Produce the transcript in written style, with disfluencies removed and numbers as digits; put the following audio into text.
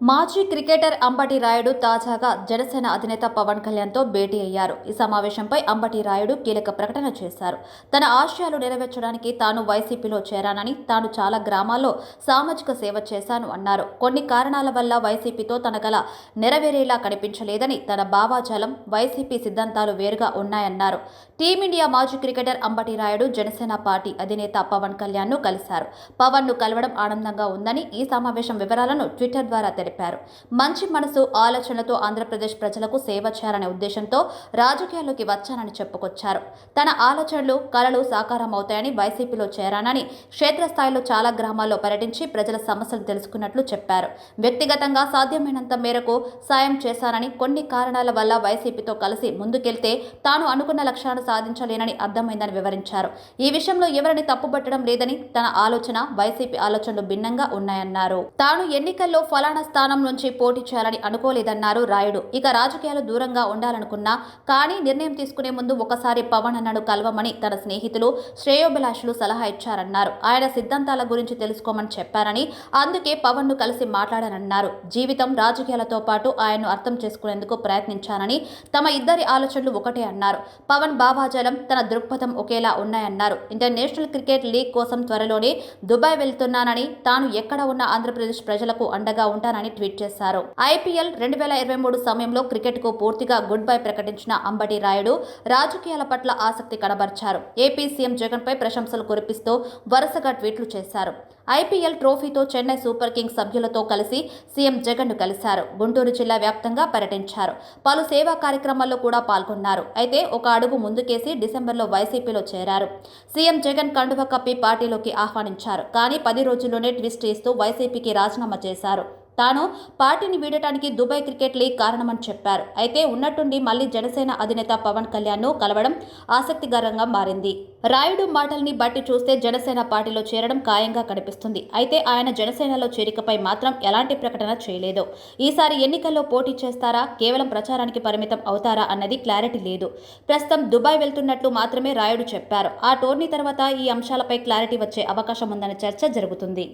మాజీ క్రికెటర్ అంబటి రాయుడు తాజాగా జనసేన అధినేత పవన్ కళ్యాణ్తో భేటీ అయ్యారు. ఈ సమావేశంపై అంబటి రాయుడు కీలక ప్రకటన చేశారు. తన ఆశయాలు నెరవేర్చడానికి తాను వైసీపీలో చేరానని, తాను చాలా గ్రామాల్లో సామాజిక సేవ చేశాను అన్నారు. కొన్ని కారణాల వల్ల వైసీపీతో తన కల నెరవేరేలా కనిపించలేదని, తన భావాజాలం, వైసీపీ సిద్ధాంతాలు వేరుగా ఉన్నాయన్నారు. టీమిండియా మాజీ క్రికెటర్ అంబటి రాయుడు జనసేన పార్టీ అధినేత పవన్ కళ్యాణ్ను కలిశారు. పవన్ను కలవడం ఆనందంగా ఉందని, ఈ సమావేశం వివరాలను ట్విట్టర్ ద్వారా తెలిపారు. మంచి మనసు, ఆలోచనలతో ఆంధ్రప్రదేశ్ ప్రజలకు సేవ చేయాలనే ఉద్దేశంతో రాజకీయాల్లోకి వచ్చానని చెప్పుకొచ్చారు. తన ఆలోచనలు, కలలు సాకారమవుతాయని, వైసీపీలో చేరానని, క్షేత్రస్థాయిలో చాలా గ్రామాల్లో పర్యటించి ప్రజల సమస్యలు తెలుసుకున్నట్లు చెప్పారు. వ్యక్తిగతంగా సాధ్యమైనంత మేరకు సాయం చేశానని, కొన్ని కారణాల వల్ల వైసీపీతో కలిసి ముందుకెళ్తే తాను అనుకున్న లక్ష్యాలను సాధించలేనని అర్థమైందని వివరించారు. ఈ విషయంలో ఎవరిని తప్పుపట్టడం లేదని, తన ఆలోచన, వైసీపీ ఆలోచనలు భిన్నంగా ఉన్నాయన్నారు. తాను ఎన్నికల్లో ఫలానా స్థానం నుంచి పోటీ చేయాలని అనుకోలేదన్నారు రాయుడు. ఇక రాజకీయాలు దూరంగా ఉండాలనుకున్నా కానీ నిర్ణయం తీసుకునే ముందు ఒకసారి పవన్ అన్నను కలవమని తన స్నేహితులు, శ్రేయోభిలాషులు సలహా ఇచ్చారన్నారు. ఆయన సిద్ధాంతాల గురించి తెలుసుకోమని చెప్పారని, అందుకే పవన్ను కలిసి మాట్లాడారన్నారు. జీవితం, రాజకీయాలతో పాటు ఆయన్ను అర్థం చేసుకునేందుకు ప్రయత్నించానని, తమ ఇద్దరి ఆలోచనలు ఒకటే అన్నారు. పవన్ భావాజాలం, తన దృక్పథం ఒకేలా ఉన్నాయన్నారు. ఇంటర్నేషనల్ క్రికెట్ లీగ్ కోసం త్వరలోనే దుబాయ్ వెళ్తున్నానని, తాను ఎక్కడ ఉన్న ఆంధ్రప్రదేశ్ ప్రజలకు అండగా ఉంటానని ట్వీట్ చేశారు. ఐపీఎల్ 2023 సమయంలో క్రికెట్కు పూర్తిగా గుడ్ బై ప్రకటించిన అంబటి రాయుడు రాజకీయాల పట్ల ఆసక్తి కనబర్చారు. ఏపీ సీఎం జగన్పై ప్రశంసలు కురిపిస్తూ వరుసగా ట్వీట్లు చేశారు. ఐపీఎల్ ట్రోఫీతో చెన్నై సూపర్ కింగ్స్ సభ్యులతో కలిసి సీఎం జగన్ను కలిశారు. గుంటూరు జిల్లా వ్యాప్తంగా పర్యటించారు. పలు సేవా కార్యక్రమాల్లో కూడా పాల్గొన్నారు. అయితే ఒక అడుగు ముందుకేసి డిసెంబర్లో వైసీపీలో చేరారు. సీఎం జగన్ కండువ కప్పి పార్టీలోకి ఆహ్వానించారు. కానీ 10 రోజుల్లోనే ట్విస్ట్ ఇస్తూ వైసీపీకి రాజీనామా చేశారు. తాను పార్టీని వీడటానికి దుబాయ్ క్రికెట్ లీగ్ కారణమని చెప్పారు. అయితే ఉన్నట్టుండి మళ్లీ జనసేన అధినేత పవన్ కళ్యాణ్ను కలవడం ఆసక్తికరంగా మారింది. రాయుడు మాటల్ని బట్టి చూస్తే జనసేన పార్టీలో చేరడం ఖాయంగా కనిపిస్తుంది. అయితే ఆయన జనసేనలో చేరికపై మాత్రం ఎలాంటి ప్రకటన చేయలేదు. ఈసారి ఎన్నికల్లో పోటీ చేస్తారా, కేవలం ప్రచారానికి పరిమితం అవుతారా అన్నది క్లారిటీ లేదు. ప్రస్తుతం దుబాయ్ వెళ్తున్నట్లు మాత్రమే రాయుడు చెప్పారు. ఆ టోర్నీ తర్వాత ఈ అంశాలపై క్లారిటీ వచ్చే అవకాశం ఉందనే చర్చ జరుగుతుంది.